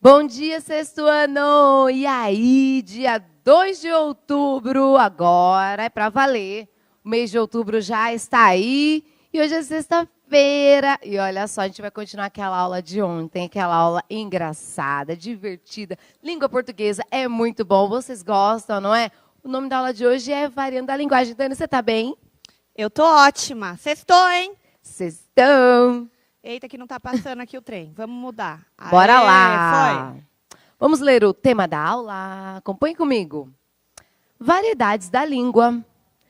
Bom dia, sexto ano! E aí, dia 2 de outubro, agora é para valer. O mês de outubro já está aí e hoje é sexta-feira. E olha só, a gente vai continuar aquela aula de ontem, aquela aula engraçada, divertida. Língua portuguesa é muito bom, vocês gostam, não é? O nome da aula de hoje é Variando a Linguagem. Dani, você tá bem? Eu tô ótima. Sextou, hein? Sextão! Eita, que não tá passando aqui o trem. Vamos mudar. Bora Aê, lá! Foi. Vamos ler o tema da aula? Acompanhe comigo. Variedades da língua.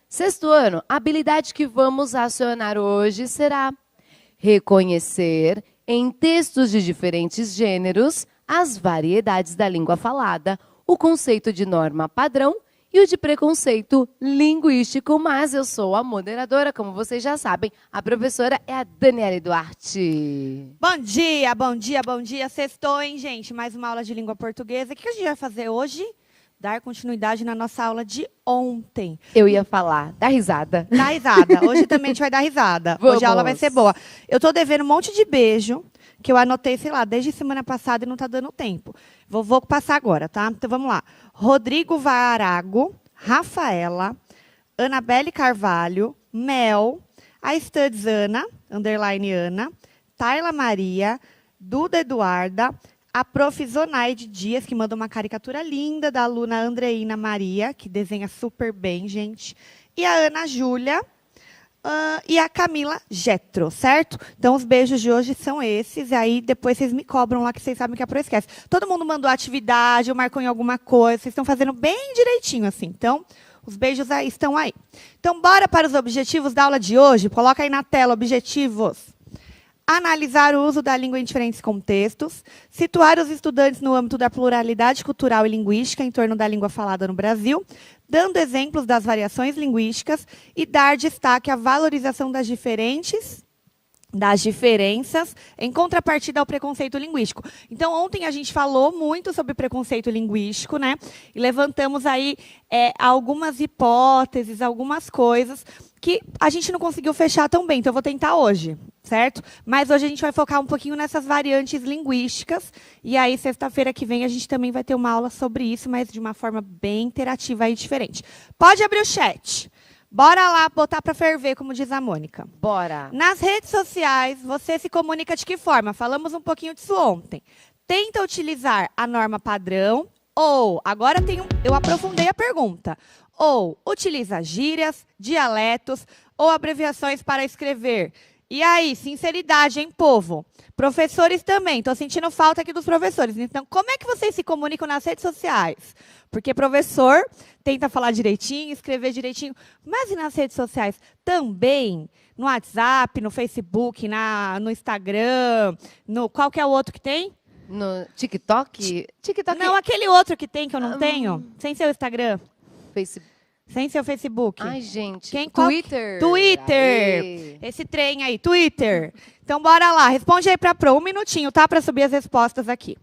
Sexto ano, a habilidade que vamos acionar hoje será reconhecer em textos de diferentes gêneros as variedades da língua falada, o conceito de norma padrão e o de preconceito linguístico, mas eu sou a moderadora, como vocês já sabem. A professora é a Daniele Duarte. Bom dia, bom dia, bom dia. Sextou, hein, gente? Mais uma aula de língua portuguesa. O que a gente vai fazer hoje? Dar continuidade na nossa aula de ontem. Eu ia falar, dá risada. Dá risada. Hoje também a gente vai dar risada. Vamos. Hoje a aula vai ser boa. Eu tô devendo um monte de beijo, que eu anotei, sei lá, desde semana passada e não tá dando tempo. Vou passar agora, tá? Então vamos lá. Rodrigo Varago, Rafaela, Anabelle Carvalho, Mel, a Studs Ana, underline Ana, Tayla Maria, Duda Eduarda, a prof. Zonaide Dias, que manda uma caricatura linda da aluna Andreina Maria, que desenha super bem, gente. E a Ana Júlia e a Camila Getro, certo? Então, os beijos de hoje são esses. E aí, depois vocês me cobram lá, que vocês sabem que a Pro esquece. Todo mundo mandou atividade, ou marcou em alguma coisa. Vocês estão fazendo bem direitinho, assim. Então, os beijos estão aí. Então, bora para os objetivos da aula de hoje. Coloca aí na tela, objetivos. Analisar o uso da língua em diferentes contextos, situar os estudantes no âmbito da pluralidade cultural e linguística em torno da língua falada no Brasil, dando exemplos das variações linguísticas e dar destaque à valorização das diferenças em contrapartida ao preconceito linguístico. Então, ontem a gente falou muito sobre preconceito linguístico, né? E levantamos aí algumas hipóteses, algumas coisas que a gente não conseguiu fechar tão bem. Então, eu vou tentar hoje, certo? Mas hoje a gente vai focar um pouquinho nessas variantes linguísticas. E aí, sexta-feira que vem, a gente também vai ter uma aula sobre isso, mas de uma forma bem interativa e diferente. Pode abrir o chat. Bora lá botar para ferver, como diz a Mônica. Bora. Nas redes sociais, você se comunica de que forma? Falamos um pouquinho disso ontem. Tenta utilizar a norma padrão ou, agora eu aprofundei a pergunta, ou utiliza gírias, dialetos ou abreviações para escrever. E aí, sinceridade, hein, povo? Professores também, estou sentindo falta aqui dos professores. Então, como é que vocês se comunicam nas redes sociais? Porque professor tenta falar direitinho, escrever direitinho, mas e nas redes sociais? Também, no WhatsApp, no Facebook, no Instagram, qual que é o outro que tem? No TikTok? TikTok? Não, aquele outro que tem, que eu não tenho, sem seu Instagram. Facebook. Sem seu Facebook. Ai, gente. Twitter. Aê. Esse trem aí, Twitter. Então, bora lá. Responde aí para a Pro. Um minutinho, tá? Para subir as respostas aqui.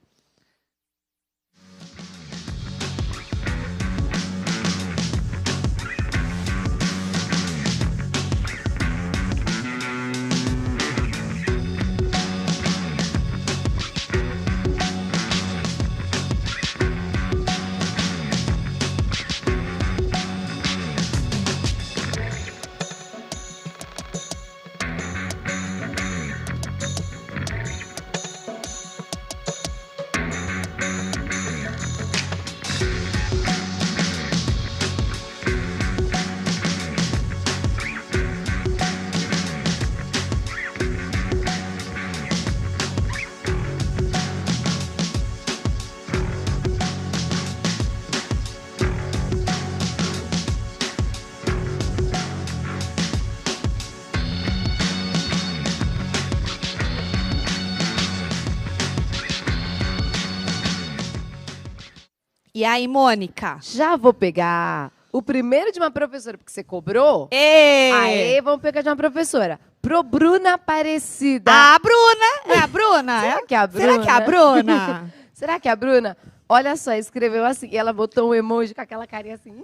E aí, Mônica? Já vou pegar o primeiro de uma professora, porque você cobrou. Ei! Aê, vamos pegar de uma professora. Pro Bruna Aparecida. A Bruna! É a Bruna? Será que é a Bruna? Será que é a Bruna? Será que é a Bruna? Olha só, escreveu assim, e ela botou um emoji com aquela carinha assim.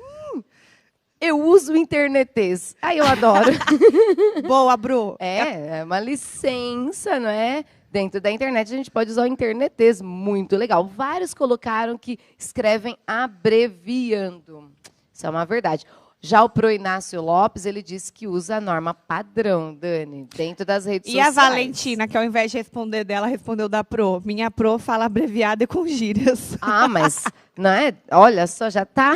Eu uso internetês. Aí eu adoro. Boa, Bru. É uma licença, não é? Dentro da internet, a gente pode usar o internetês, muito legal. Vários colocaram que escrevem abreviando. Isso é uma verdade. Já o Pro Inácio Lopes, ele disse que usa a norma padrão, Dani, dentro das redes sociais. E a Valentina, que ao invés de responder dela, respondeu da Pro. Minha Pro fala abreviada e com gírias. Ah, mas, não é? Olha só, já tá.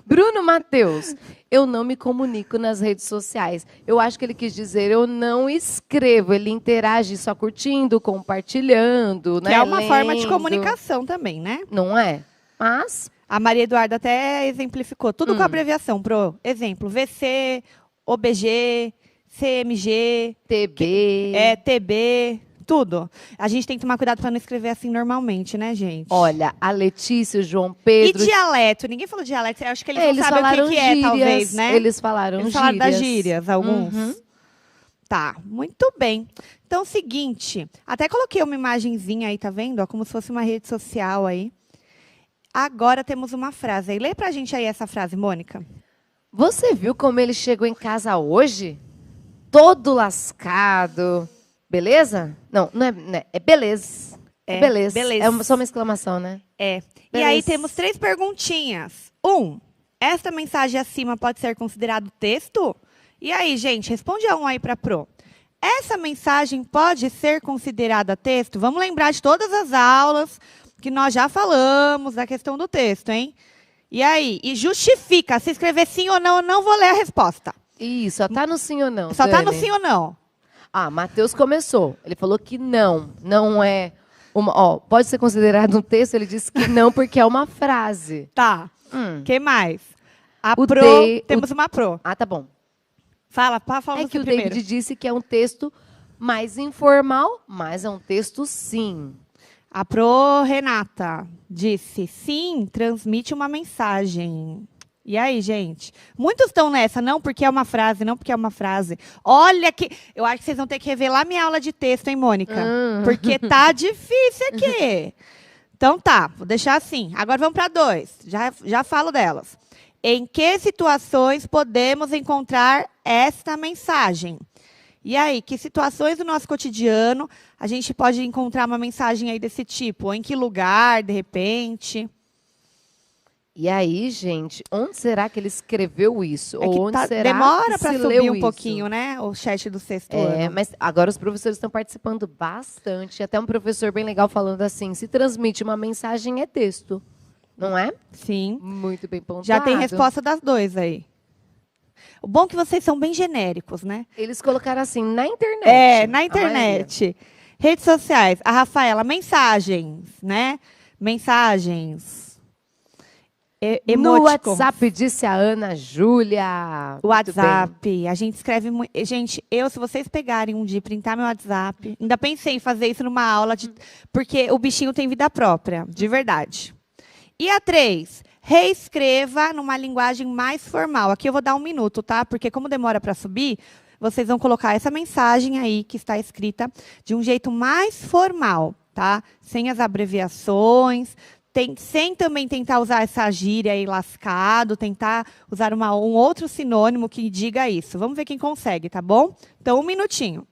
Bruno Matheus, eu não me comunico nas redes sociais. Eu acho que ele quis dizer, eu não escrevo. Ele interage só curtindo, compartilhando, né? Que é uma forma de lendo. comunicação também, né? Não é? Mas... A Maria Eduarda até exemplificou. Tudo com abreviação, Pro. Exemplo, VC, OBG, CMG, TB. TB, tudo. A gente tem que tomar cuidado para não escrever assim normalmente, né, gente? Olha, a Letícia, o João E Pedro... dialeto? Ninguém falou dialeto. Eu acho que eles Eles não sabem o falaram que é, gírias, talvez, né? Eles falaram Eles falaram das gírias, alguns. Uhum. Tá, muito bem. Então, seguinte. Até coloquei uma imagenzinha aí, tá vendo? Ó, como se fosse uma rede social aí. Agora temos uma frase aí. Lê pra gente aí essa frase, Mônica. Você viu como ele chegou em casa hoje? Todo lascado. Beleza? Não é, é beleza. É beleza. beleza. É só uma exclamação, né? É. E Beleza. aí temos 3 perguntinhas. 1. Esta mensagem acima pode ser considerado texto? E aí, gente, responde a 1 aí pra Pro. Essa mensagem pode ser considerada texto? Vamos lembrar de todas as aulas que nós já falamos da questão do texto, hein? E aí? E justifica. Se escrever sim ou não, eu não vou ler a resposta. Isso, só tá no sim ou não. Só tá no Dani. sim ou não. Ah, Matheus começou. Ele falou que não é uma... Ó, pode ser considerado um texto? Ele disse que não, porque é uma frase. Tá. Quem mais? A O Pro. Dei- Temos uma Pro. Ah, tá bom. Fala É você que o primeiro. David disse que é um texto mais informal, mas é um texto sim. A Pro Renata disse, sim, transmite uma mensagem. E aí, gente? Muitos estão nessa, não porque é uma frase, não porque é uma frase. Olha que... Eu acho que vocês vão ter que revelar minha aula de texto, hein, Mônica? Porque tá difícil aqui. Então tá, vou deixar assim. Agora vamos para 2. Já falo delas. Em que situações podemos encontrar esta mensagem? E aí, que situações do nosso cotidiano a gente pode encontrar uma mensagem aí desse tipo? Ou em que lugar, de repente? E aí, gente, onde será que ele escreveu isso? É que Ou onde será demora que para se subir leu um isso? pouquinho, né? O chat do 6º É, ano. mas agora os professores estão participando bastante. Até um professor bem legal falando assim, se transmite uma mensagem é texto, não é? Sim. Muito bem pontuado. Já tem resposta das 2 aí. O bom é que vocês são bem genéricos, né? Eles colocaram assim, na internet. É, na a maioria. internet. Redes sociais. A Rafaela, mensagens, né? Mensagens. No Emoticons. WhatsApp, disse a Ana Júlia. Muito WhatsApp. A gente escreve muito. Gente, se vocês pegarem um dia e printar meu WhatsApp, ainda pensei em fazer isso numa aula, porque o bichinho tem vida própria, de verdade. E a 3, reescreva numa linguagem mais formal. Aqui eu vou dar 1 minuto, tá? Porque como demora para subir, vocês vão colocar essa mensagem aí que está escrita de um jeito mais formal, tá? Sem as abreviações, sem também tentar usar essa gíria aí lascado, tentar usar um outro sinônimo que diga isso. Vamos ver quem consegue, tá bom? Então, 1 minutinho.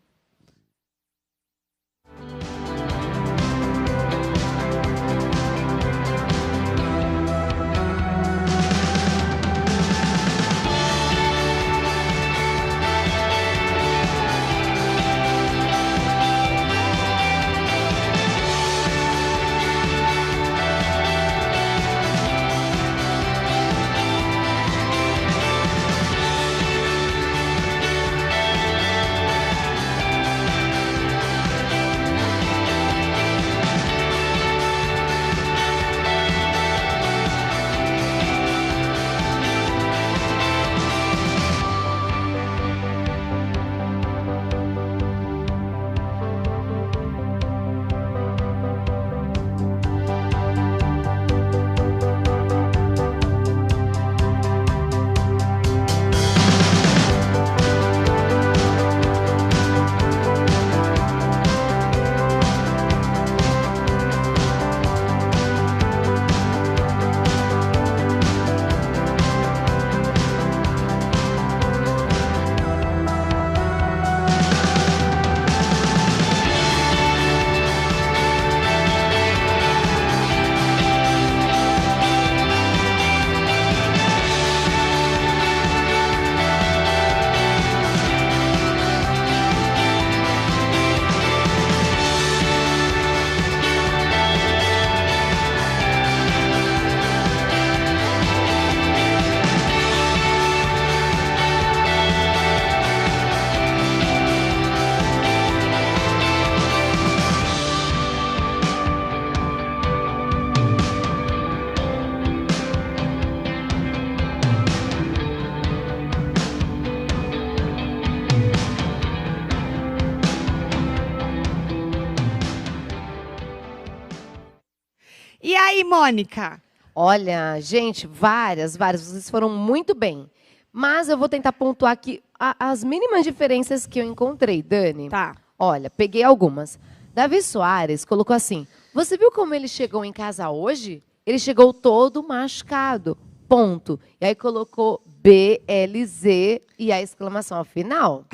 aí, Mônica? Olha, gente, várias. Vocês foram muito bem. Mas eu vou tentar pontuar aqui as mínimas diferenças que eu encontrei, Dani. Tá. Olha, peguei algumas. Davi Soares colocou assim: você viu como ele chegou em casa hoje? Ele chegou todo machucado. Ponto. E aí colocou BLZ e a exclamação ao final.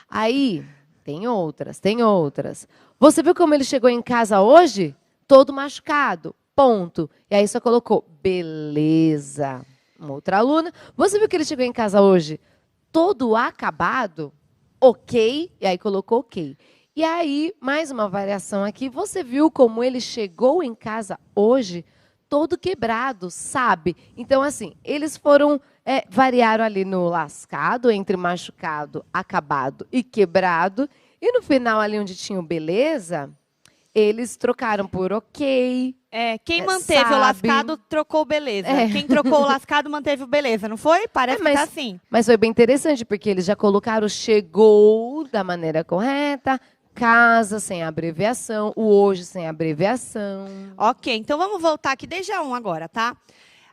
Aí, tem outras. Você viu como ele chegou em casa hoje? Todo machucado. Ponto. E aí só colocou beleza. Uma outra aluna. Você viu que ele chegou em casa hoje? Todo acabado? Ok. E aí colocou ok. E aí, mais uma variação aqui. Você viu como ele chegou em casa hoje? Todo quebrado, sabe? Então, assim, eles variaram ali no lascado, entre machucado, acabado e quebrado. E no final, ali onde tinha o beleza, eles trocaram por ok. Quem manteve sabe. o lascado, trocou o beleza. Quem trocou o lascado, manteve o beleza, não foi? Parece que tá assim. Mas foi bem interessante, porque eles já colocaram chegou da maneira correta, casa sem abreviação, o hoje sem abreviação. Ok, então vamos voltar aqui desde a 1 agora, tá?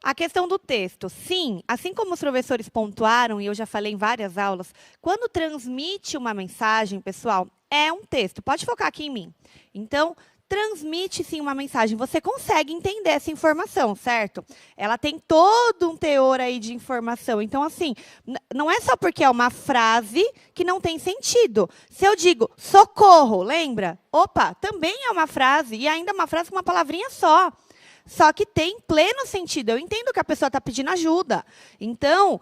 A questão do texto. Sim, assim como os professores pontuaram, e eu já falei em várias aulas, quando transmite uma mensagem, pessoal, é um texto. Pode focar aqui em mim. Então, transmite, sim, uma mensagem. Você consegue entender essa informação, certo? Ela tem todo um teor aí de informação. Então, assim, não é só porque é uma frase que não tem sentido. Se eu digo socorro, lembra? Opa, também é uma frase, e ainda uma frase com uma palavrinha só. Só que tem pleno sentido. Eu entendo que a pessoa está pedindo ajuda. Então,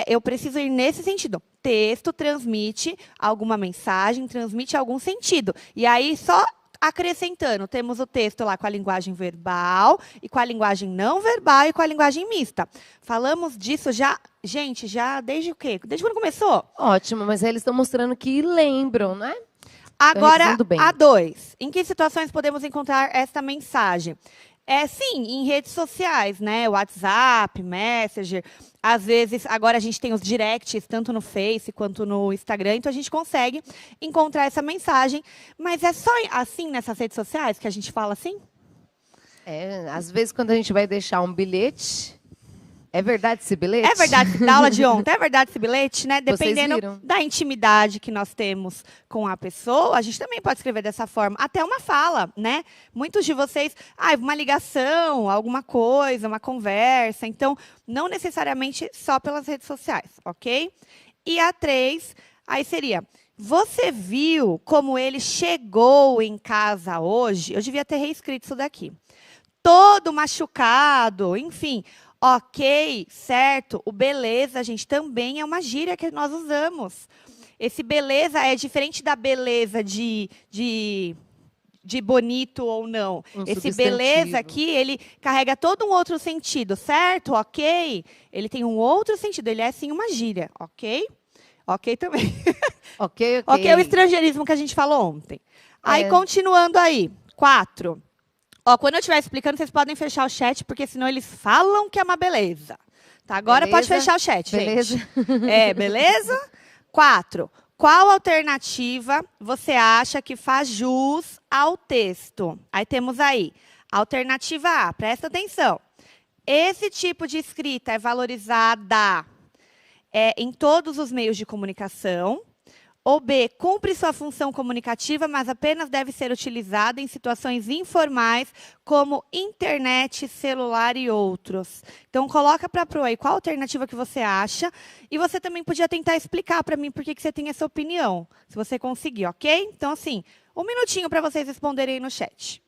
eu preciso ir nesse sentido. Texto transmite alguma mensagem, transmite algum sentido. E aí, só acrescentando, temos o texto lá com a linguagem verbal, e com a linguagem não verbal, e com a linguagem mista. Falamos disso já, gente, já desde o quê? Desde quando começou? Ótimo, mas aí eles estão mostrando que lembram, não é? Agora, a 2. Em que situações podemos encontrar esta mensagem? Sim, em redes sociais, né? WhatsApp, Messenger. Às vezes, agora a gente tem os directs, tanto no Face quanto no Instagram, então a gente consegue encontrar essa mensagem. Mas é só assim nessas redes sociais que a gente fala assim? Às vezes, quando a gente vai deixar um bilhete... É verdade esse bilhete? É verdade, da aula de ontem, é verdade esse bilhete, né? Dependendo Vocês viram? da intimidade que nós temos com a pessoa, a gente também pode escrever dessa forma. Até uma fala, né? Muitos de vocês, uma ligação, alguma coisa, uma conversa. Então, não necessariamente só pelas redes sociais, ok? E a 3, aí seria, você viu como ele chegou em casa hoje? Eu devia ter reescrito isso daqui. Todo machucado, enfim... Ok, certo. O beleza, gente, também é uma gíria que nós usamos. Esse beleza é diferente da beleza de bonito ou não. Esse beleza aqui, ele carrega todo um outro sentido, certo? Ok. Ele tem um outro sentido. Ele é, sim, uma gíria, ok? Ok também. Ok. Ok, é o estrangeirismo que a gente falou ontem. Aí, continuando aí. 4. Quando eu estiver explicando, vocês podem fechar o chat, porque senão eles falam que é uma beleza. Tá, agora pode fechar o chat, beleza. Gente. Beleza? 4. Qual alternativa você acha que faz jus ao texto? Aí temos aí, alternativa A, presta atenção. Esse tipo de escrita é valorizada em todos os meios de comunicação. Ou B, cumpre sua função comunicativa, mas apenas deve ser utilizada em situações informais, como internet, celular e outros. Então, coloca para a Pro aí qual alternativa que você acha. E você também podia tentar explicar para mim por que você tem essa opinião, se você conseguir, ok? Então, assim, 1 minutinho para vocês responderem aí no chat.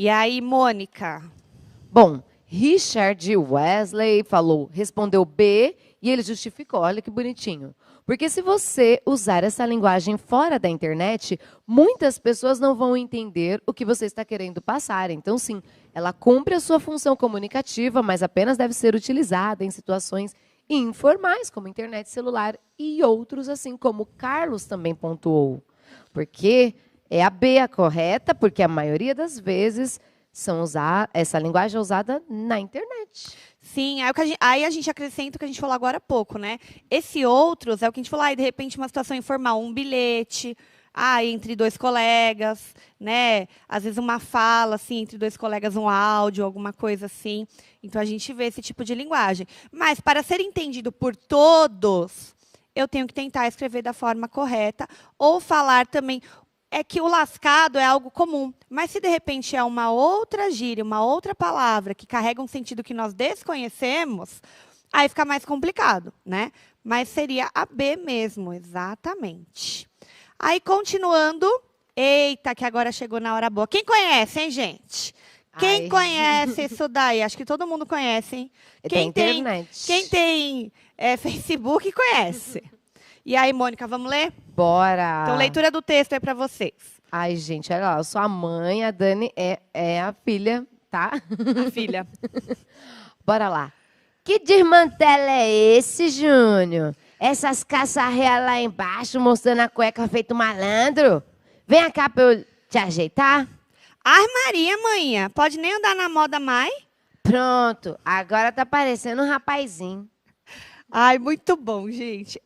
E aí, Mônica? Bom, Richard Wesley respondeu B e ele justificou. Olha que bonitinho. Porque se você usar essa linguagem fora da internet, muitas pessoas não vão entender o que você está querendo passar. Então, sim, ela cumpre a sua função comunicativa, mas apenas deve ser utilizada em situações informais, como internet, celular e outros, assim como Carlos também pontuou. Porque é a B a correta, porque a maioria das vezes essa linguagem é usada na internet. Sim, aí a gente acrescenta o que a gente falou agora há pouco, né? Esse outros é o que a gente falou, aí de repente uma situação informal, um bilhete, entre dois colegas, né? Às vezes uma fala, assim, entre dois colegas, um áudio, alguma coisa assim. Então a gente vê esse tipo de linguagem. Mas para ser entendido por todos, eu tenho que tentar escrever da forma correta ou falar também. É que o lascado é algo comum, mas se de repente é uma outra gíria, uma outra palavra que carrega um sentido que nós desconhecemos, aí fica mais complicado, né? Mas seria a B mesmo, exatamente. Aí, continuando, eita, que agora chegou na hora boa. Quem conhece, hein, gente? Quem conhece isso daí? Acho que todo mundo conhece, hein? Quem tem Facebook conhece. E aí, Mônica, vamos ler? Bora! Então, leitura do texto é para vocês. Ai, gente, olha lá, eu sou a mãe, a Dani é a filha, tá? A filha. Bora lá. Que desmantelo é esse, Júnior? Essas caçarreias lá embaixo mostrando a cueca feito malandro? Vem cá pra eu te ajeitar. Ai, Maria, manhã, pode nem andar na moda mais? Pronto, agora tá parecendo um rapazinho. Ai, muito bom, gente.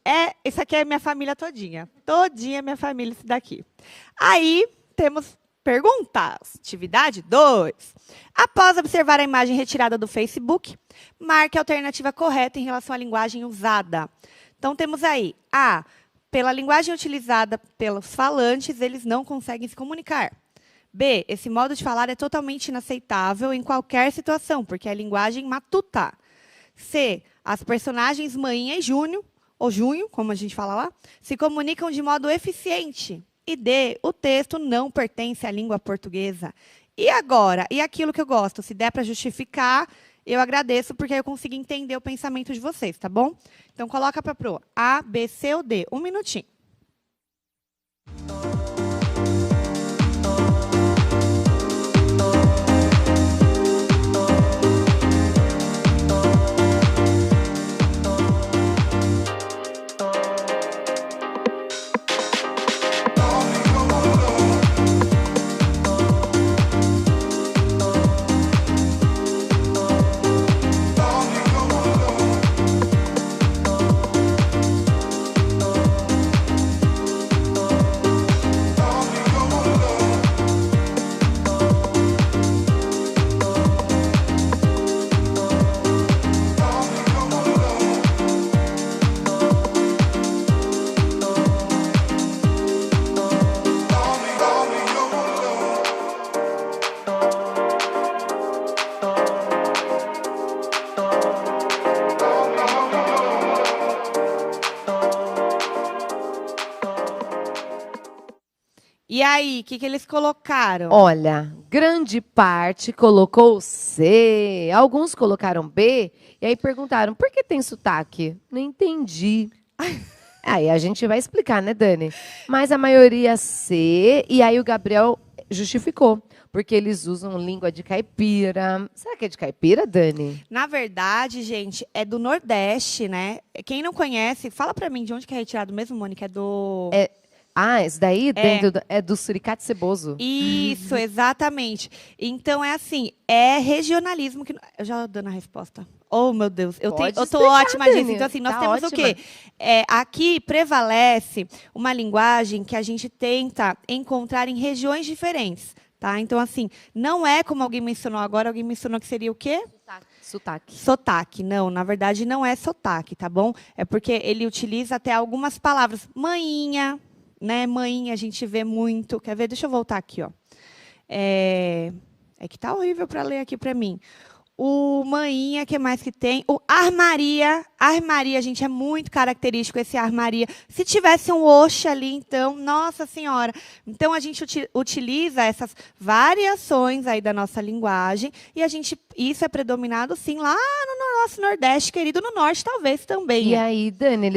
Isso aqui é minha família todinha. Todinha minha família, isso daqui. Aí, temos perguntas. Atividade 2. Após observar a imagem retirada do Facebook, marque a alternativa correta em relação à linguagem usada. Então, temos aí A. Pela linguagem utilizada pelos falantes, eles não conseguem se comunicar. B. Esse modo de falar é totalmente inaceitável em qualquer situação, porque é linguagem matuta. C. As personagens Maninha e Júnior, ou Junho, como a gente fala lá, se comunicam de modo eficiente. E D. O texto não pertence à língua portuguesa. E agora? E aquilo que eu gosto? Se der para justificar, eu agradeço, porque eu consigo entender o pensamento de vocês, tá bom? Então, coloca para a proa. A, B, C ou D. 1 minutinho. E aí, o que eles colocaram? Olha, grande parte colocou C, alguns colocaram B, e aí perguntaram, por que tem sotaque? Não entendi. Aí a gente vai explicar, né, Dani? Mas a maioria C, e aí o Gabriel justificou, porque eles usam língua de caipira. Será que é de caipira, Dani? Na verdade, gente, é do Nordeste, né? Quem não conhece, fala pra mim de onde que é retirado mesmo, Mônica? É do... Esse daí é do suricate ceboso. Isso, exatamente. Então, é assim, é regionalismo que... Eu já dando a resposta. Oh, meu Deus. Eu tô ótima disso. Então, assim, nós temos ótima. O quê? Aqui prevalece uma linguagem que a gente tenta encontrar em regiões diferentes. Tá? Então, assim, não é como alguém mencionou agora, alguém mencionou que seria o quê? Sotaque. Sotaque. Não, na verdade, não é sotaque, tá bom? É porque ele utiliza até algumas palavras. Maninha, né? Maninha a gente vê muito. Quer ver? Deixa eu voltar aqui, ó. É que tá horrível para ler aqui para mim. O manhinha, que mais que tem? O armaria. Armaria, gente, é muito característico esse armaria. Se tivesse um oxe ali, então, nossa senhora. Então, a gente utiliza essas variações aí da nossa linguagem e isso é predominado, sim, lá no nosso Nordeste, querido, no Norte, talvez também. E aí, Dani,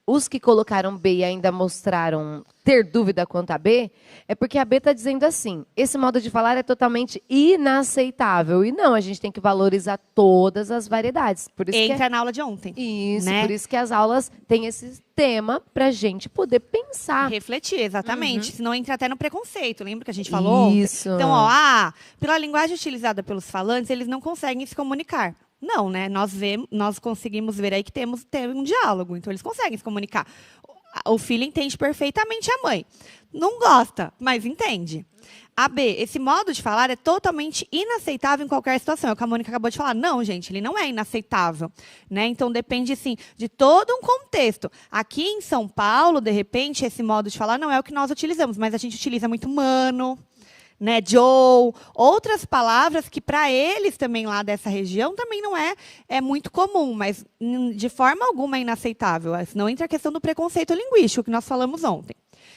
os que colocaram B e ainda mostraram ter dúvida quanto a B, é porque a B está dizendo assim, esse modo de falar é totalmente inaceitável. E não, a gente tem que valorizar todas as variedades. Por isso Entra na aula de ontem. Isso, né? Por isso que as aulas têm esse tema para a gente poder pensar. Refletir, exatamente. Senão entra até no preconceito. Lembra que a gente falou? Isso. Ontem? Então, pela linguagem utilizada pelos falantes, eles não conseguem se comunicar. Não, né? Nós conseguimos ver aí que tem um diálogo, então eles conseguem se comunicar. O filho entende perfeitamente a mãe. Não gosta, mas entende. A B, esse modo de falar é totalmente inaceitável em qualquer situação. É o que a Mônica acabou de falar. Não, gente, ele não é inaceitável. Né? Então, depende, sim, de todo um contexto. Aqui em São Paulo, de repente, esse modo de falar não é o que nós utilizamos, mas a gente utiliza muito mano, né, Joe, outras palavras que para eles também lá dessa região também não é muito comum, mas de forma alguma é inaceitável. Senão entra a questão do preconceito linguístico que nós falamos ontem.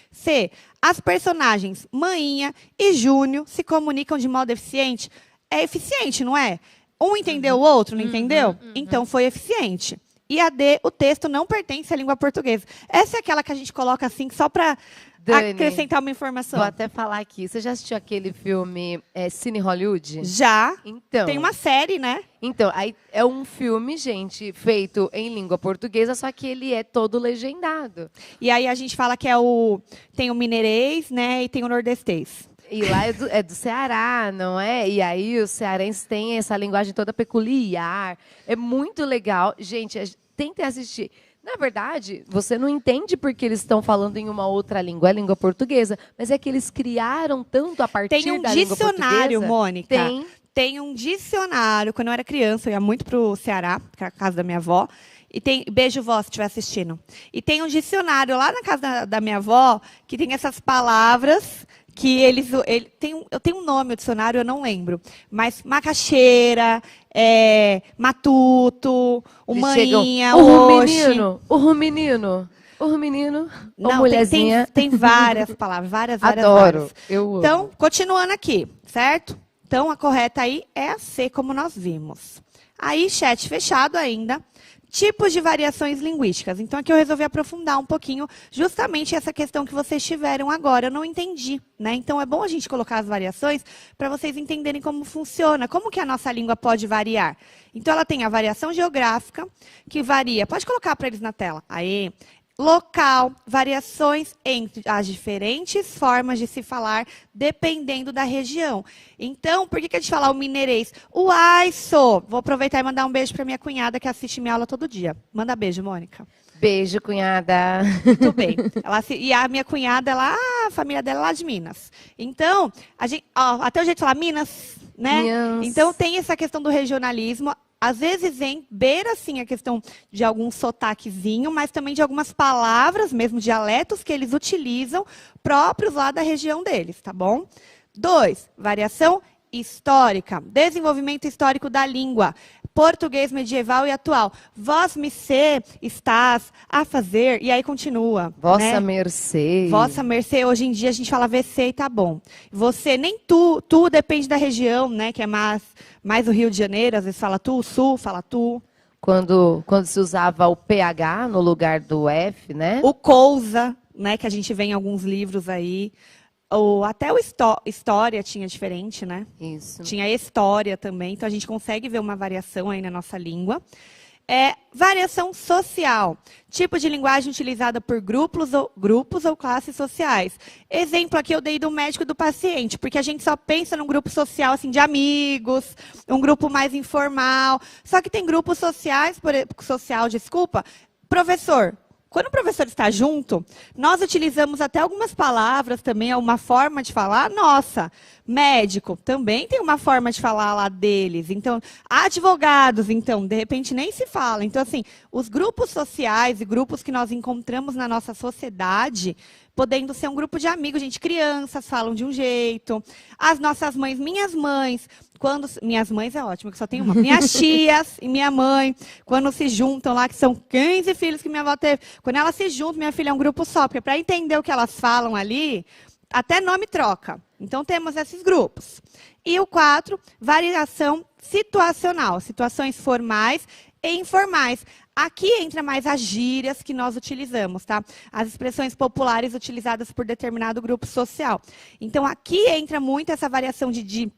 C. As personagens Maninha e Júnior se comunicam de modo eficiente. É eficiente, não é? Um entendeu o outro, não entendeu? Então foi eficiente. E a D, o texto não pertence à língua portuguesa. Essa é aquela que a gente coloca assim só para acrescentar uma informação. Vou até falar aqui. Você já assistiu aquele filme Cine Hollywood? Já. Então. Tem uma série, né? Então, aí é um filme, gente, feito em língua portuguesa, só que ele é todo legendado. E aí a gente fala que tem o mineirês, né, e tem o nordestês. E lá é do Ceará, não é? E aí os cearenses têm essa linguagem toda peculiar. É muito legal. Gente, tentem assistir. Na verdade, você não entende porque eles estão falando em uma outra língua, é a língua portuguesa, mas é que eles criaram tanto a partir da língua portuguesa. Tem um dicionário, Mônica. Tem um dicionário. Quando eu era criança, eu ia muito para o Ceará, que é a casa da minha avó. E beijo, vó, se estiver assistindo. E tem um dicionário lá na casa da minha avó que tem essas palavras que eu tenho um nome, o dicionário, eu não lembro. Mas macaxeira, matuto, o maninha, o rumenino, o rumenino, não, mulherzinha. Tem várias palavras, várias. Adoro, eu amo. Então, continuando aqui, certo? Então, a correta aí é a C, como nós vimos. Aí, chat fechado ainda. Tipos de variações linguísticas. Então, aqui eu resolvi aprofundar um pouquinho justamente essa questão que vocês tiveram agora. Eu não entendi, né? Então, é bom a gente colocar as variações para vocês entenderem como funciona, como que a nossa língua pode variar. Então, ela tem a variação geográfica, que varia. Pode colocar para eles na tela. Aí, local, variações entre as diferentes formas de se falar, dependendo da região. Então, por que a gente fala o mineirês? O aiço. Vou aproveitar e mandar um beijo para minha cunhada, que assiste minha aula todo dia. Manda beijo, Mônica. Beijo, cunhada. Muito bem. E a minha cunhada, a família dela é lá de Minas. Então, até o jeito de falar Minas, né? Minas. Então, tem essa questão do regionalismo. Às vezes, beira, sim, a questão de algum sotaquezinho, mas também de algumas palavras, mesmo dialetos, que eles utilizam próprios lá da região deles, tá bom? 2, variação histórica, desenvolvimento histórico da língua, português medieval e atual. Vós me se estás a fazer, e aí continua. Vossa né? mercê. Vossa mercê, hoje em dia a gente fala VC e tá bom. Você, nem tu depende da região, né? Que é mais o Rio de Janeiro, às vezes fala tu, o Sul fala tu. Quando se usava o PH no lugar do F, né? O cousa, né? Que a gente vê em alguns livros aí. Até o história tinha diferente, né? Isso. Tinha história também, então a gente consegue ver uma variação aí na nossa língua. Variação social, tipo de linguagem utilizada por grupos ou classes sociais. Exemplo aqui eu dei do médico e do paciente, porque a gente só pensa num grupo social assim de amigos, um grupo mais informal. Só que tem grupos sociais, professor. Quando o professor está junto, nós utilizamos até algumas palavras também, uma forma de falar nossa. Médico, também tem uma forma de falar lá deles. Então, advogados, então, de repente nem se fala. Então, assim, os grupos sociais e grupos que nós encontramos na nossa sociedade, podendo ser um grupo de amigos, gente, crianças falam de um jeito, as nossas mães, minhas mães, minhas mães é ótimo, que só tem uma, minhas tias e minha mãe, quando se juntam lá, que são 15 filhos que minha avó teve, quando elas se juntam, minha filha é um grupo só, porque para entender o que elas falam ali, até nome troca. Então, temos esses grupos. E o 4, variação situacional, situações formais e informais. Aqui entra mais as gírias que nós utilizamos, tá? As expressões populares utilizadas por determinado grupo social. Então, aqui entra muito essa variação de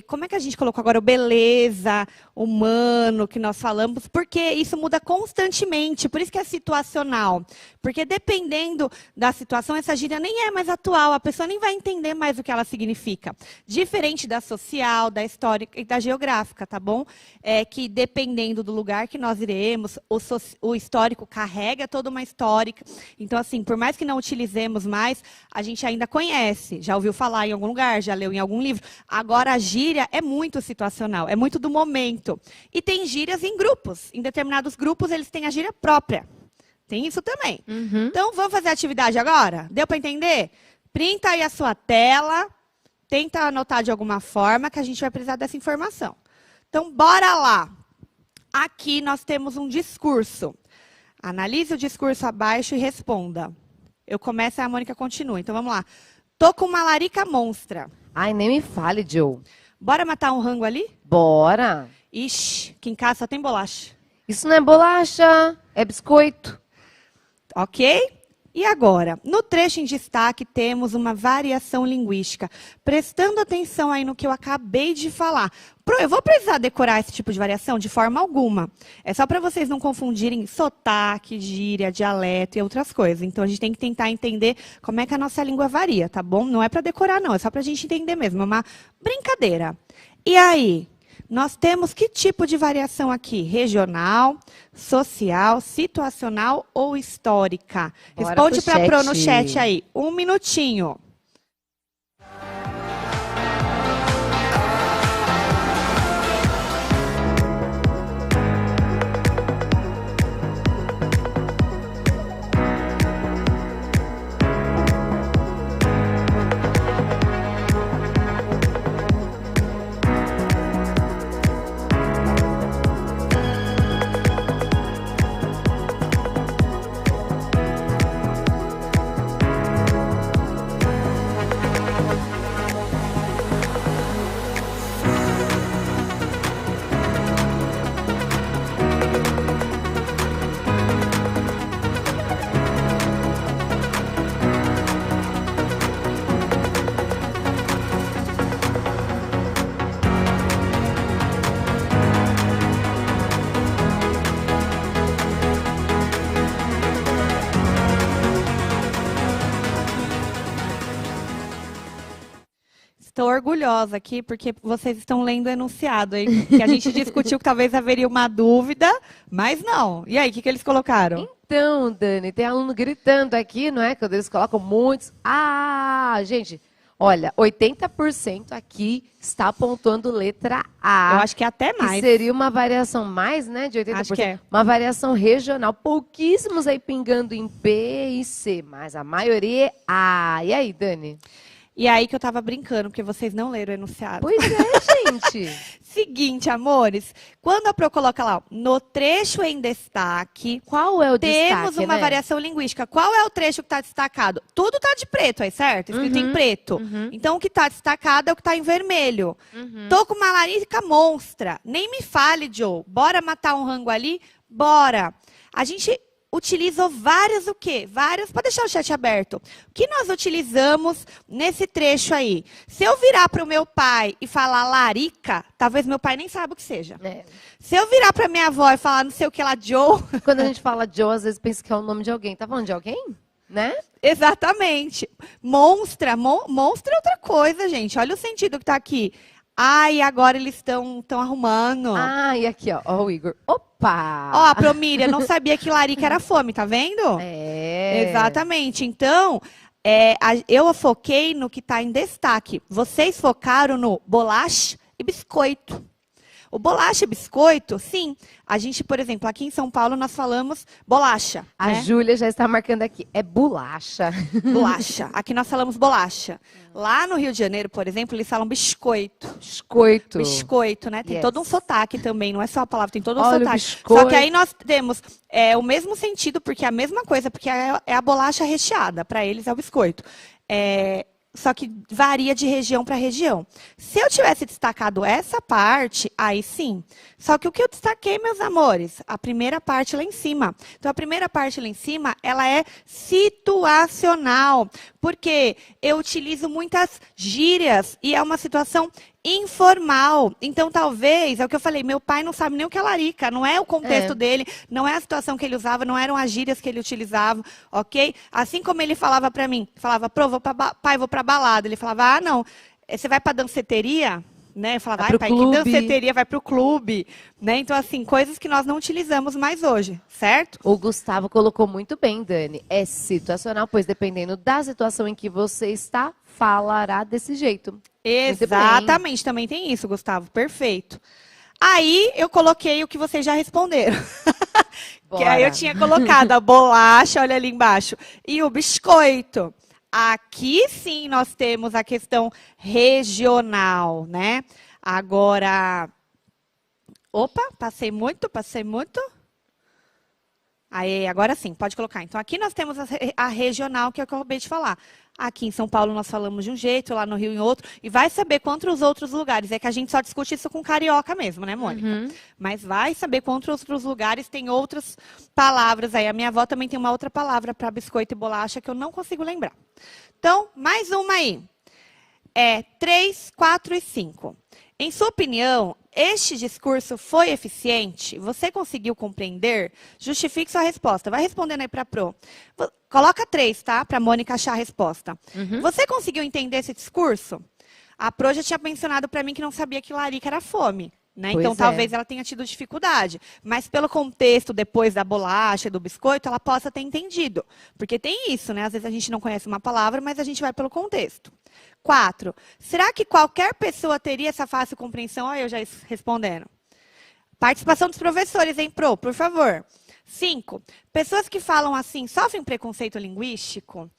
como é que a gente colocou agora, o beleza, humano, que nós falamos, porque isso muda constantemente, por isso que é situacional. Porque dependendo da situação, essa gíria nem é mais atual, a pessoa nem vai entender mais o que ela significa. Diferente da social, da histórica e da geográfica, tá bom? É que dependendo do lugar que nós iremos, o histórico carrega toda uma histórica. Então, assim, por mais que não utilizemos mais, a gente ainda conhece, já ouviu falar em algum lugar, já leu em algum livro. Agora, a gíria é muito situacional, é muito do momento. E tem gírias em grupos. Em determinados grupos, eles têm a gíria própria. Tem isso também. Uhum. Então, vamos fazer a atividade agora? Deu para entender? Printa aí a sua tela, tenta anotar de alguma forma, que a gente vai precisar dessa informação. Então, bora lá. Aqui nós temos um discurso. Analise o discurso abaixo e responda. Eu começo e a Mônica continua. Então, vamos lá. Tô com uma larica monstra. Ai, nem me fale, Joe. Bora matar um rango ali? Bora. Ixi, aqui em casa só tem bolacha. Isso não é bolacha, é biscoito. Ok? E agora, no trecho em destaque, temos uma variação linguística. Prestando atenção aí no que eu acabei de falar. Eu vou precisar decorar esse tipo de variação? De forma alguma. É só para vocês não confundirem sotaque, gíria, dialeto e outras coisas. Então, a gente tem que tentar entender como é que a nossa língua varia, tá bom? Não é para decorar, não. É só para a gente entender mesmo. É uma brincadeira. E aí? Nós temos que tipo de variação aqui? Regional, social, situacional ou histórica? Bora Responde pro para a Pro no chat. chat aí. 1 minutinho. Estou orgulhosa aqui, porque vocês estão lendo o enunciado, hein? Que a gente discutiu que talvez haveria uma dúvida, mas não. E aí, o que eles colocaram? Então, Dani, tem aluno gritando aqui, não é? Quando eles colocam muitos. Ah, gente, olha, 80% aqui está pontuando letra A. Eu acho que é até mais. Que seria uma variação mais, né, de 80%. Acho que é. Uma variação regional. Pouquíssimos aí pingando em B e C, mas a maioria é A. E aí, Dani? E aí que eu tava brincando, porque vocês não leram o enunciado. Pois é, gente. Seguinte, amores, quando a Pro coloca lá, no trecho em destaque, Qual é o temos destaque, uma né? variação linguística. Qual é o trecho que está destacado? Tudo está de preto aí, certo? Escrito em preto. Então, o que está destacado é o que está em vermelho. Tô com uma larica monstra. Nem me fale, Joe. Bora matar um rango ali? Bora. A gente utilizou várias o quê? Várias, pode deixar o chat aberto. O que nós utilizamos nesse trecho aí? Se eu virar para o meu pai e falar larica, talvez meu pai nem saiba o que seja. É. Se eu virar para minha avó e falar não sei o que lá, Joe... Quando a gente fala Joe, às vezes pensa que é o nome de alguém. Tá falando de alguém? Né? Exatamente. Monstra é outra coisa, gente. Olha o sentido que está aqui. Ai, agora eles estão arrumando. Ah, e aqui, ó o Igor. Opa! Ó, a Promíria não sabia que larica era fome, tá vendo? É. Exatamente. Então, Eu foquei no que está em destaque. Vocês focaram no bolacha e biscoito. O bolacha e biscoito, sim. A gente, por exemplo, aqui em São Paulo, nós falamos bolacha. A né? Júlia já está marcando aqui. É bolacha. Bolacha. Aqui nós falamos bolacha. Lá no Rio de Janeiro, por exemplo, eles falam biscoito. Biscoito. Biscoito, né? Tem Yes. todo um sotaque também, não é só a palavra, tem todo um Olha o sotaque. biscoito. Só que aí nós temos o mesmo sentido, porque é a mesma coisa, porque é a bolacha recheada. Para eles é o biscoito. Só que varia de região para região. Se eu tivesse destacado essa parte, aí sim. Só que o que eu destaquei, meus amores? A primeira parte lá em cima. Então, a primeira parte lá em cima, ela é situacional. Porque eu utilizo muitas gírias e é uma situação informal. Então, talvez, é o que eu falei, meu pai não sabe nem o que é larica, não é o contexto dele, não é a situação que ele usava, não eram as gírias que ele utilizava, ok? Assim como ele falava para mim, falava, pai, vou pra balada. Ele falava, não, você vai pra danceteria? Né? Eu falava, pai, que danceteria, vai pro clube. Né? Então, assim, coisas que nós não utilizamos mais hoje, certo? O Gustavo colocou muito bem, Dani. É situacional, pois dependendo da situação em que você está, falará desse jeito. Exatamente, também tem isso, Gustavo, perfeito. Aí eu coloquei o que vocês já responderam. Que aí eu tinha colocado a bolacha, olha ali embaixo, e o biscoito. Aqui sim nós temos a questão regional, né? Agora, opa, passei muito. Aí, agora sim, pode colocar. Então, aqui nós temos a regional, que é o que eu acabei de falar. Aqui em São Paulo nós falamos de um jeito, lá no Rio em outro. E vai saber quantos outros lugares. É que a gente só discute isso com carioca mesmo, né, Mônica? Uhum. Mas vai saber quantos outros lugares tem outras palavras aí. A minha avó também tem uma outra palavra para biscoito e bolacha que eu não consigo lembrar. Então, mais uma aí. 3, 4 e 5. Em sua opinião, este discurso foi eficiente? Você conseguiu compreender? Justifique sua resposta. Vai respondendo aí para a Pro. Coloca 3, tá? Para a Mônica achar a resposta. Uhum. Você conseguiu entender esse discurso? A Pro já tinha mencionado para mim que não sabia que larica era fome. Né? Então, talvez ela tenha tido dificuldade. Mas, pelo contexto, depois da bolacha e do biscoito, ela possa ter entendido. Porque tem isso, né? Às vezes a gente não conhece uma palavra, mas a gente vai pelo contexto. 4. Será que qualquer pessoa teria essa fácil compreensão? Olha, eu já respondendo. Participação dos professores, hein, Pro? Por favor. 5. Pessoas que falam assim sofrem preconceito linguístico?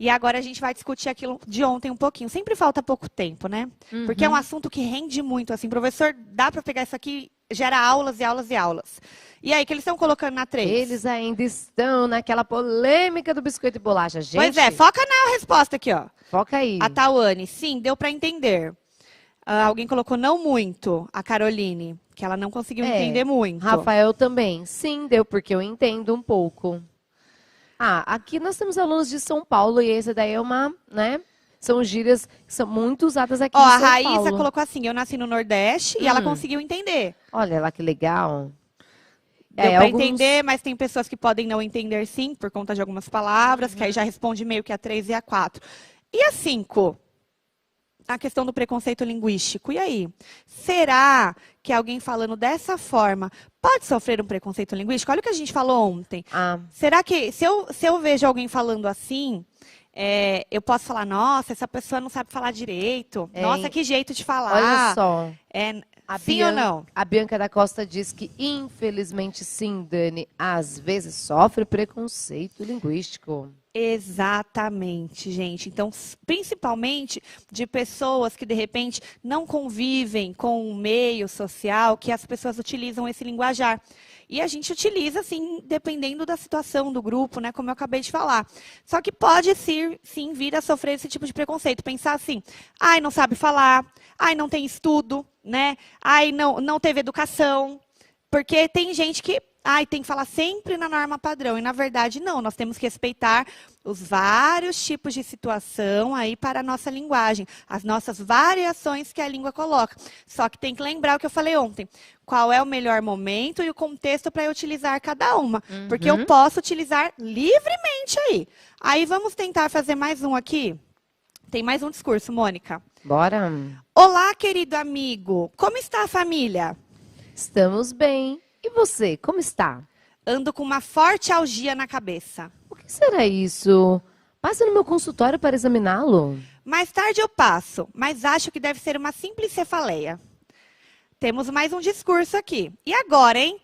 E agora a gente vai discutir aquilo de ontem um pouquinho. Sempre falta pouco tempo, né? Uhum. Porque é um assunto que rende muito. Assim, professor, dá para pegar isso aqui, gera aulas e aulas e aulas. E aí, que eles estão colocando na 3? Eles ainda estão naquela polêmica do biscoito e bolacha, gente. Pois é, foca na resposta aqui, ó. Foca aí. A Tawane, sim, deu para entender. Alguém colocou não muito, a Caroline, que ela não conseguiu entender muito. Rafael também. Sim, deu, porque eu entendo um pouco. Aqui nós temos alunos de São Paulo e esse daí é uma, né? São gírias que são muito usadas aqui em São Paulo. A Raíssa colocou assim, eu nasci no Nordeste e ela conseguiu entender. Olha lá que legal. Deu para entender, mas tem pessoas que podem não entender sim, por conta de algumas palavras, que aí já responde meio que a 3 e a 4. E a 5? A questão do preconceito linguístico. E aí? Será que alguém falando dessa forma pode sofrer um preconceito linguístico? Olha o que a gente falou ontem. Será que, se eu vejo alguém falando assim, eu posso falar, nossa, essa pessoa não sabe falar direito. Nossa, que jeito de falar. Olha só. Sim ou não? A Bianca da Costa diz que, infelizmente, sim, Dani, às vezes sofre preconceito linguístico. Exatamente, gente. Então, principalmente de pessoas que, de repente, não convivem com um meio social, que as pessoas utilizam esse linguajar. E a gente utiliza, assim, dependendo da situação do grupo, né? Como eu acabei de falar. Só que pode, sim, vir a sofrer esse tipo de preconceito. Pensar assim, não sabe falar, não tem estudo, né? Não teve educação. Porque tem gente que tem que falar sempre na norma padrão. E, na verdade, não. Nós temos que respeitar os vários tipos de situação aí para a nossa linguagem. As nossas variações que a língua coloca. Só que tem que lembrar o que eu falei ontem. Qual é o melhor momento e o contexto para eu utilizar cada uma. Uhum. Porque eu posso utilizar livremente aí. Aí, vamos tentar fazer mais um aqui? Tem mais um discurso, Mônica. Bora. Olá, querido amigo. Como está a família? Estamos bem. E você, como está? Ando com uma forte algia na cabeça. O que será isso? Passe no meu consultório para examiná-lo. Mais tarde eu passo, mas acho que deve ser uma simples cefaleia. Temos mais um discurso aqui. E agora, hein?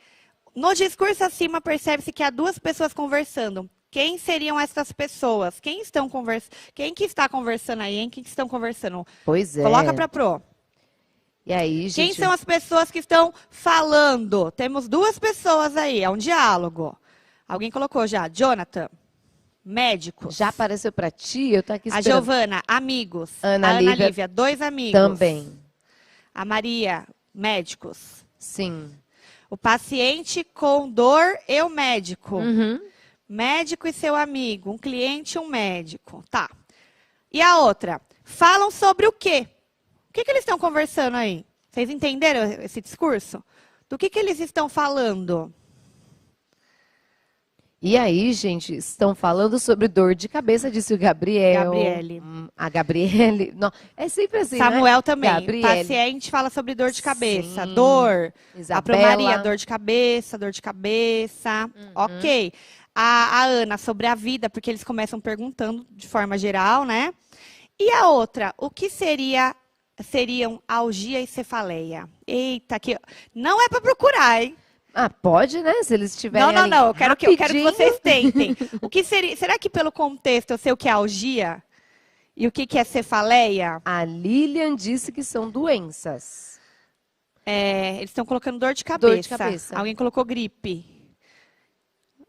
No discurso acima, percebe-se que há duas pessoas conversando. Quem seriam essas pessoas? Quem que está conversando aí, hein? Quem que estão conversando? Pois é. Coloca para pro. E aí, gente... Quem são as pessoas que estão falando? Temos duas pessoas aí, é um diálogo. Alguém colocou já. Jonathan, médicos. Já apareceu para ti? Eu tô aqui A esperando. Giovana, amigos. Ana A Ana Lívia, Lívia, dois amigos. Também. A Maria, médicos. Sim. O paciente com dor e o médico. Uhum. Médico e seu amigo. Um cliente e um médico. Tá. E a outra? Falam sobre o quê? O que eles estão conversando aí? Vocês entenderam esse discurso? Do que eles estão falando? E aí, gente, estão falando sobre dor de cabeça, disse o Gabriel. Gabriele. A Gabriele. Não, é sempre assim, Samuel né? também. Gabriele. Paciente fala sobre dor de cabeça. Sim. Dor. A Pro Isabela. Maria, dor de cabeça, dor de cabeça. Ok. A Ana, sobre a vida, porque eles começam perguntando de forma geral, né? E a outra, o que seriam algia e cefaleia? Eita, que não é para procurar, hein? Ah, pode, né? Se eles tiverem ali Não. Eu quero que rapidinho. vocês tentem. O que seria? Será que pelo contexto eu sei o que é algia? E o que é cefaleia? A Lilian disse que são doenças. Eles estão colocando dor de cabeça. Dor de cabeça. Alguém colocou gripe.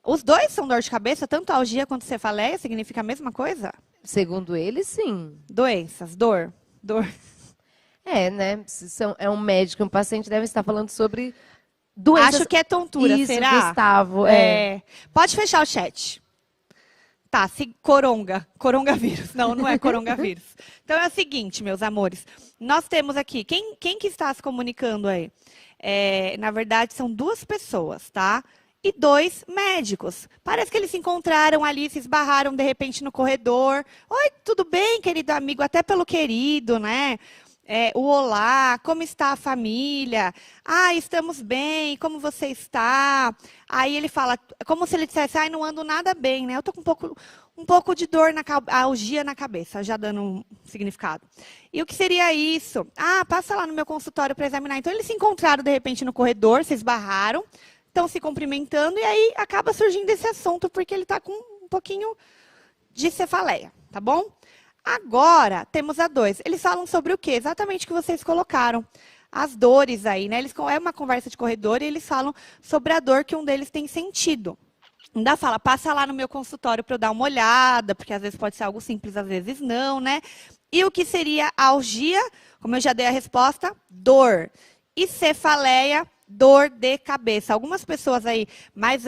Os dois são dor de cabeça? Tanto algia quanto cefaleia significa a mesma coisa? Segundo eles, sim. Doenças, dor. É, né? É um médico e um paciente devem estar falando sobre doenças. Acho que é tontura, Isso, será? Gustavo. Pode fechar o chat. Tá, coronavírus. Não é coronavírus. Então é o seguinte, meus amores. Nós temos aqui, quem que está se comunicando aí? Na verdade, são duas pessoas, tá? E dois médicos. Parece que eles se encontraram ali, se esbarraram de repente no corredor. Oi, tudo bem, querido amigo? Até pelo querido, né? O olá, como está a família? Ah, estamos bem, como você está? Aí ele fala, como se ele dissesse, ai, não ando nada bem, né? Eu tô com um pouco de dor, algia na cabeça, já dando um significado. E o que seria isso? Ah, passa lá no meu consultório para examinar. Então, eles se encontraram, de repente, no corredor, se esbarraram, estão se cumprimentando, e aí acaba surgindo esse assunto, porque ele está com um pouquinho de cefaleia, tá bom? Agora, temos a 2. Eles falam sobre o quê? Exatamente o que vocês colocaram. As dores aí, né? É uma conversa de corredor e eles falam sobre a dor que um deles tem sentido. Ainda fala, passa lá no meu consultório para eu dar uma olhada, porque às vezes pode ser algo simples, às vezes não, né? E o que seria algia? Como eu já dei a resposta, dor. E cefaleia, dor de cabeça. Algumas pessoas aí mais,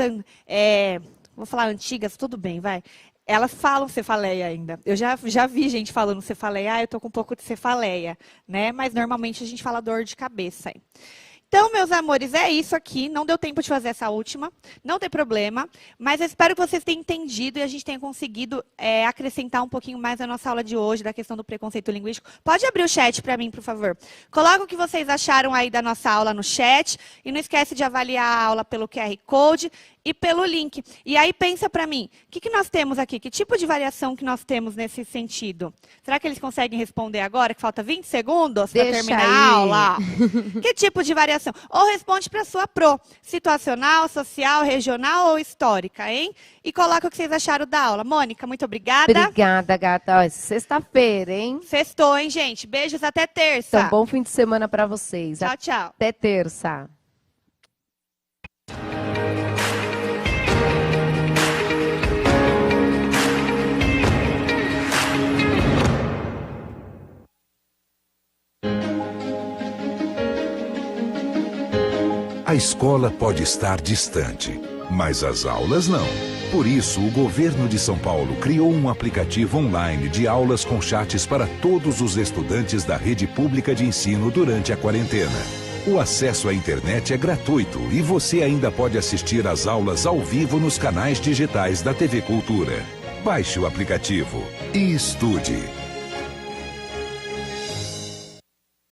vou falar antigas, tudo bem, vai. Elas falam cefaleia ainda. Eu já vi gente falando cefaleia, eu tô com um pouco de cefaleia, né? Mas normalmente a gente fala dor de cabeça aí. Então, meus amores, é isso aqui. Não deu tempo de fazer essa última, não tem problema. Mas eu espero que vocês tenham entendido e a gente tenha conseguido acrescentar um pouquinho mais na nossa aula de hoje, da questão do preconceito linguístico. Pode abrir o chat para mim, por favor. Coloca o que vocês acharam aí da nossa aula no chat. E não esquece de avaliar a aula pelo QR Code e pelo link. E aí pensa para mim, o que nós temos aqui? Que tipo de variação que nós temos nesse sentido? Será que eles conseguem responder agora, que falta 20 segundos para terminar a aula? Que tipo de variação? Ou responde para a sua pro. Situacional, social, regional ou histórica, hein? E coloca o que vocês acharam da aula. Mônica, muito obrigada. Obrigada, gata. Ó, sexta-feira, hein? Sextou, hein, gente? Beijos, até terça. Então, bom fim de semana para vocês. Tchau, tchau. Até terça. A escola pode estar distante, mas as aulas não. Por isso, o governo de São Paulo criou um aplicativo online de aulas com chats para todos os estudantes da rede pública de ensino durante a quarentena. O acesso à internet é gratuito e você ainda pode assistir às aulas ao vivo nos canais digitais da TV Cultura. Baixe o aplicativo e estude.